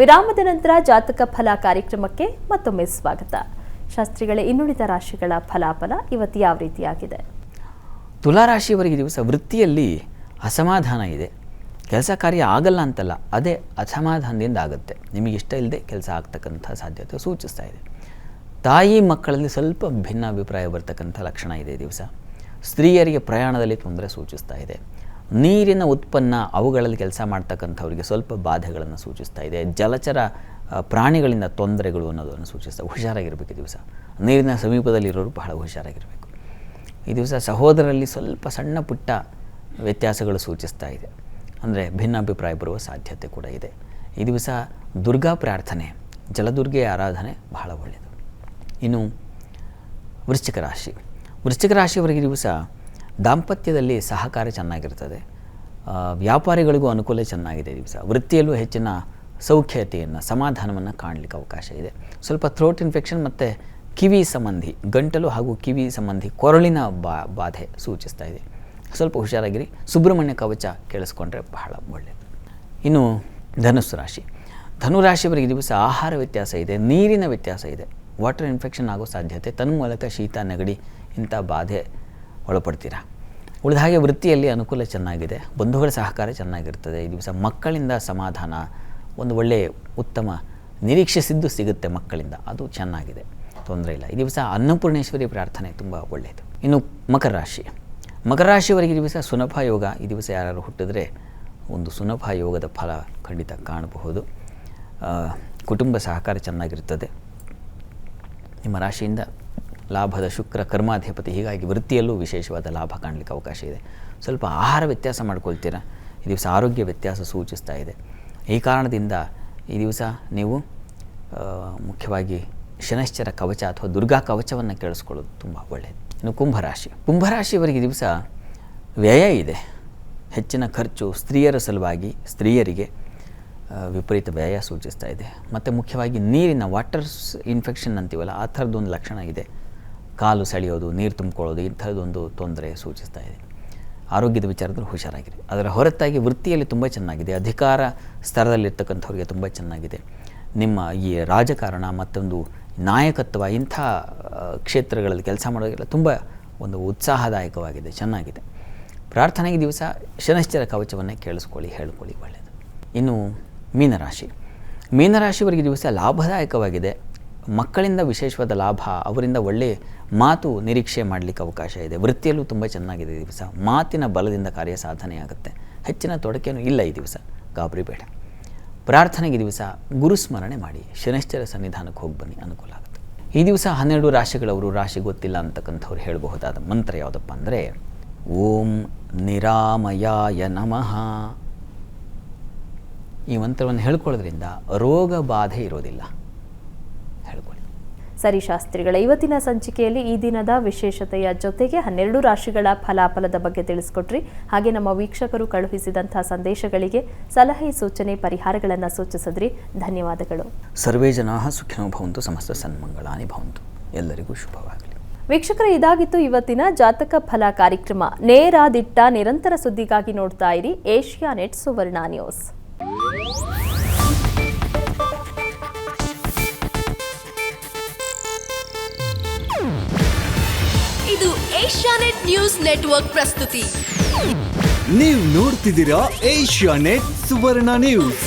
ವಿರಾಮದ ನಂತರ ಜಾತಕ ಫಲ ಕಾರ್ಯಕ್ರಮಕ್ಕೆ ಮತ್ತೊಮ್ಮೆ ಸ್ವಾಗತ. ಶಾಸ್ತ್ರಿಗಳೇ, ಇನ್ನುಳಿದ ರಾಶಿಗಳ ಫಲಾಫಲ ಇವತ್ತು ಯಾವ ರೀತಿಯಾಗಿದೆ? ತುಲಾ ರಾಶಿಯವರಿಗೆ ದಿವಸ ವೃತ್ತಿಯಲ್ಲಿ ಅಸಮಾಧಾನ ಇದೆ. ಕೆಲಸ ಕಾರ್ಯ ಆಗಲ್ಲ ಅಂತಲ್ಲ, ಅದೇ ಅಸಮಾಧಾನದಿಂದ ಆಗುತ್ತೆ. ನಿಮಗೆ ಇಷ್ಟ ಇಲ್ಲದೆ ಕೆಲಸ ಆಗ್ತಕ್ಕಂಥ ಸಾಧ್ಯತೆ ಸೂಚಿಸ್ತಾ ಇದೆ. ತಾಯಿ ಮಕ್ಕಳಲ್ಲಿ ಸ್ವಲ್ಪ ಭಿನ್ನಾಭಿಪ್ರಾಯ ಬರ್ತಕ್ಕಂಥ ಲಕ್ಷಣ ಇದೆ ದಿವಸ. ಸ್ತ್ರೀಯರಿಗೆ ಪ್ರಯಾಣದಲ್ಲಿ ತೊಂದರೆ ಸೂಚಿಸ್ತಾ ಇದೆ. ನೀರಿನ ಉತ್ಪನ್ನ ಅವುಗಳಲ್ಲಿ ಕೆಲಸ ಮಾಡ್ತಕ್ಕಂಥವ್ರಿಗೆ ಸ್ವಲ್ಪ ಬಾಧೆಗಳನ್ನು ಸೂಚಿಸ್ತಾ ಇದೆ. ಜಲಚರ ಪ್ರಾಣಿಗಳಿಂದ ತೊಂದರೆಗಳು ಅನ್ನೋದನ್ನು ಸೂಚಿಸ್ತಾ ಹುಷಾರಾಗಿರಬೇಕು. ದಿವಸ ನೀರಿನ ಸಮೀಪದಲ್ಲಿರೋರು ಬಹಳ ಹುಷಾರಾಗಿರಬೇಕು. ಈ ದಿವಸ ಸಹೋದರರಲ್ಲಿ ಸ್ವಲ್ಪ ಸಣ್ಣ ಪುಟ್ಟ ವ್ಯತ್ಯಾಸಗಳು ಸೂಚಿಸ್ತಾ ಇದೆ. ಅಂದರೆ ಭಿನ್ನಾಭಿಪ್ರಾಯ ಬರುವ ಸಾಧ್ಯತೆ ಕೂಡ ಇದೆ. ಈ ದಿವಸ ದುರ್ಗಾ ಪ್ರಾರ್ಥನೆ, ಜಲದುರ್ಗೆ ಆರಾಧನೆ ಬಹಳ ಒಳ್ಳೆಯದು. ಇನ್ನು ವೃಶ್ಚಿಕ ರಾಶಿ. ವೃಶ್ಚಿಕ ರಾಶಿಯವರಿಗೆ ದಿವಸ ದಾಂಪತ್ಯದಲ್ಲಿ ಸಹಕಾರ ಚೆನ್ನಾಗಿರ್ತದೆ. ವ್ಯಾಪಾರಿಗಳಿಗೂ ಅನುಕೂಲ ಚೆನ್ನಾಗಿದೆ. ದಿವಸ ವೃತ್ತಿಯಲ್ಲೂ ಹೆಚ್ಚಿನ ಸೌಖ್ಯತೆಯನ್ನು, ಸಮಾಧಾನವನ್ನು ಕಾಣಲಿಕ್ಕೆ ಅವಕಾಶ ಇದೆ. ಸ್ವಲ್ಪ ಥ್ರೋಟ್ ಇನ್ಫೆಕ್ಷನ್ ಮತ್ತು ಕಿವಿ ಸಂಬಂಧಿ, ಗಂಟಲು ಹಾಗೂ ಕಿವಿ ಸಂಬಂಧಿ ಕೊರಳಿನ ಬಾಧೆ ಸೂಚಿಸ್ತಾ ಇದೆ. ಸ್ವಲ್ಪ ಹುಷಾರಾಗಿರಿ. ಸುಬ್ರಹ್ಮಣ್ಯ ಕವಚ ಕೇಳಿಸ್ಕೊಂಡ್ರೆ ಬಹಳ ಒಳ್ಳೆಯದು. ಇನ್ನು ಧನುಸ್ಸು ರಾಶಿ. ಧನುರಾಶಿಯವರಿಗೆ ದಿವಸ ಆಹಾರ ವ್ಯತ್ಯಾಸ ಇದೆ, ನೀರಿನ ವ್ಯತ್ಯಾಸ ಇದೆ. ವಾಟರ್ ಇನ್ಫೆಕ್ಷನ್ ಆಗೋ ಸಾಧ್ಯತೆ, ತನ್ಮೂಲಕ ಶೀತ, ನೆಗಡಿ ಇಂಥ ಬಾಧೆ ಒಳಪಡ್ತೀರಾ. ಉಳಿದ ಹಾಗೆ ವೃತ್ತಿಯಲ್ಲಿ ಅನುಕೂಲ ಚೆನ್ನಾಗಿದೆ. ಬಂಧುಗಳ ಸಹಕಾರ ಚೆನ್ನಾಗಿರ್ತದೆ. ಈ ದಿವಸ ಮಕ್ಕಳಿಂದ ಸಮಾಧಾನ, ಒಂದು ಒಳ್ಳೆಯ ಉತ್ತಮ ನಿರೀಕ್ಷಿಸಿದ್ದು ಸಿಗುತ್ತೆ ಮಕ್ಕಳಿಂದ, ಅದು ಚೆನ್ನಾಗಿದೆ, ತೊಂದರೆ ಇಲ್ಲ. ಈ ದಿವಸ ಅನ್ನಪೂರ್ಣೇಶ್ವರಿ ಪ್ರಾರ್ಥನೆ ತುಂಬ ಒಳ್ಳೆಯದು. ಇನ್ನು ಮಕರ ರಾಶಿ. ಮಕರ ರಾಶಿಯವರಿಗೆ ಈ ದಿವಸ ಸುನಫ ಯೋಗ. ಈ ದಿವಸ ಯಾರು ಹುಟ್ಟಿದ್ರೆ ಒಂದು ಸುನಫ ಯೋಗದ ಫಲ ಖಂಡಿತ ಕಾಣಬಹುದು. ಕುಟುಂಬ ಸಹಕಾರ ಚೆನ್ನಾಗಿರ್ತದೆ. ನಿಮ್ಮ ರಾಶಿಯಿಂದ ಲಾಭದ ಶುಕ್ರ ಕರ್ಮಾಧಿಪತಿ, ಹೀಗಾಗಿ ವೃತ್ತಿಯಲ್ಲೂ ವಿಶೇಷವಾದ ಲಾಭ ಕಾಣಲಿಕ್ಕೆ ಅವಕಾಶ ಇದೆ. ಸ್ವಲ್ಪ ಆಹಾರ ವ್ಯತ್ಯಾಸ ಮಾಡ್ಕೊಳ್ತೀರಾ. ಈ ದಿವಸ ಆರೋಗ್ಯ ವ್ಯತ್ಯಾಸ ಸೂಚಿಸ್ತಾ ಇದೆ. ಈ ಕಾರಣದಿಂದ ಈ ದಿವಸ ನೀವು ಮುಖ್ಯವಾಗಿ ಶನೈಶ್ಚರ ಕವಚ ಅಥವಾ ದುರ್ಗಾ ಕವಚವನ್ನು ಕೇಳಿಸ್ಕೊಳ್ಳೋದು ತುಂಬ ಒಳ್ಳೆಯದು. ಇನ್ನು ಕುಂಭರಾಶಿ. ಕುಂಭರಾಶಿಯವರಿಗೆ ದಿವಸ ವ್ಯಯ ಇದೆ, ಹೆಚ್ಚಿನ ಖರ್ಚು. ಸ್ತ್ರೀಯರ ಸಲುವಾಗಿ ಸ್ತ್ರೀಯರಿಗೆ ವಿಪರೀತ ವ್ಯಯ ಸೂಚಿಸ್ತಾ ಇದೆ. ಮತ್ತು ಮುಖ್ಯವಾಗಿ ನೀರಿನ ವಾಟರ್ಸ್ ಇನ್ಫೆಕ್ಷನ್ ಅಂತೀವಲ್ಲ, ಆ ಥರದ್ದೊಂದು ಲಕ್ಷಣ ಇದೆ. ಕಾಲು ಸೆಳೆಯೋದು, ನೀರು ತುಂಬಿಕೊಳ್ಳೋದು, ಇಂಥದ್ದೊಂದು ತೊಂದರೆ ಸೂಚಿಸ್ತಾ ಇದೆ. ಆರೋಗ್ಯದ ವಿಚಾರದಲ್ಲಿ ಹುಷಾರಾಗಿರಿ. ಅದರ ಹೊರತಾಗಿ ವೃತ್ತಿಯಲ್ಲಿ ತುಂಬ ಚೆನ್ನಾಗಿದೆ. ಅಧಿಕಾರ ಸ್ತರದಲ್ಲಿರ್ತಕ್ಕಂಥವ್ರಿಗೆ ತುಂಬ ಚೆನ್ನಾಗಿದೆ. ನಿಮ್ಮ ಈ ರಾಜಕಾರಣ ಮತ್ತೊಂದು ನಾಯಕತ್ವ ಇಂಥ ಕ್ಷೇತ್ರಗಳಲ್ಲಿ ಕೆಲಸ ಮಾಡೋದೆಲ್ಲ ತುಂಬ ಒಂದು ಉತ್ಸಾಹದಾಯಕವಾಗಿದೆ, ಚೆನ್ನಾಗಿದೆ. ಪ್ರಾರ್ಥನೆಗೆ ದಿವಸ ಶನೈಶ್ಚರ ಕವಚವನ್ನೇ ಕೇಳಿಸ್ಕೊಳ್ಳಿ, ಹೇಳ್ಕೊಳ್ಳಿ, ಒಳ್ಳೆಯದು. ಇನ್ನು ಮೀನರಾಶಿ. ಮೀನರಾಶಿಯವರಿಗೆ ದಿವಸ ಲಾಭದಾಯಕವಾಗಿದೆ. ಮಕ್ಕಳಿಂದ ವಿಶೇಷವಾದ ಲಾಭ, ಅವರಿಂದ ಒಳ್ಳೆಯ ಮಾತು ನಿರೀಕ್ಷೆ ಮಾಡಲಿಕ್ಕೆ ಅವಕಾಶ ಇದೆ. ವೃತ್ತಿಯಲ್ಲೂ ತುಂಬ ಚೆನ್ನಾಗಿದೆ. ಈ ದಿವಸ ಮಾತಿನ ಬಲದಿಂದ ಕಾರ್ಯ ಸಾಧನೆಯಾಗುತ್ತೆ. ಹೆಚ್ಚಿನ ತೊಡಕೇನೂ ಇಲ್ಲ. ಈ ದಿವಸ ಗಾಬರಿ ಬೇಡ. ಪ್ರಾರ್ಥನೆಗೆ ದಿವಸ ಗುರುಸ್ಮರಣೆ ಮಾಡಿ, ಶನೈಶ್ಚರ ಸನ್ನಿಧಾನಕ್ಕೆ ಹೋಗಿ ಬನ್ನಿ, ಅನುಕೂಲ ಆಗುತ್ತೆ. ಈ ದಿವಸ 12 ರಾಶಿಗಳವರು, ರಾಶಿ ಗೊತ್ತಿಲ್ಲ ಅಂತಕ್ಕಂಥವ್ರು ಹೇಳಬಹುದಾದ ಮಂತ್ರ ಯಾವುದಪ್ಪ ಅಂದರೆ ಓಂ ನಿರಾಮಯಾಯ ನಮಃ. ಈ ಮಂತ್ರವನ್ನು ಹೇಳ್ಕೊಳ್ಳೋದ್ರಿಂದ ರೋಗ ಬಾಧೆ ಇರೋದಿಲ್ಲ. ಹೇಳ್ಕೊಳ್ಳಿ. ಸರಿ ಶಾಸ್ತ್ರಿಗಳ, ಇವತ್ತಿನ ಸಂಚಿಕೆಯಲ್ಲಿ ಈ ದಿನದ ವಿಶೇಷತೆಯ ಜೊತೆಗೆ 12 ರಾಶಿಗಳ ಫಲಾಫಲದ ಬಗ್ಗೆ ತಿಳಿಸ್ಕೊಟ್ರಿ. ಹಾಗೆ ನಮ್ಮ ವೀಕ್ಷಕರು ಕಳುಹಿಸಿದಂತಹ ಸಂದೇಶಗಳಿಗೆ ಸಲಹೆ, ಸೂಚನೆ, ಪರಿಹಾರಗಳನ್ನು ಸೂಚಿಸಿದ್ರಿ. ಧನ್ಯವಾದಗಳು. ಸರ್ವೇ ಜನಾಃ ಸುಖಿನೋ ಭವಂತು, ಸಮಸ್ತ ಸನ್ಮಂಗಳಾನಿ ಭವಂತು. ಎಲ್ಲರಿಗೂ ಶುಭವಾಗಲಿ. ವೀಕ್ಷಕರೇ, ಇದಾಗಿತ್ತು ಇವತ್ತಿನ ಜಾತಕ ಫಲ ಕಾರ್ಯಕ್ರಮ. ನೇರ, ದಿಟ್ಟ, ನಿರಂತರ ಸುದ್ದಿಗಾಗಿ ನೋಡ್ತಾ ಇರಿ ಏಷ್ಯಾನೆಟ್ ಸುವರ್ಣ ನ್ಯೂಸ್. ಇದು ಏಷ್ಯಾನೆಟ್ ನ್ಯೂಸ್ ನೆಟ್ವರ್ಕ್ ಪ್ರಸ್ತುತಿ. ನೀವು ನೋಡ್ತಿದ್ದೀರಾ ಏಷ್ಯಾನೆಟ್ ಸುವರ್ಣ ನ್ಯೂಸ್.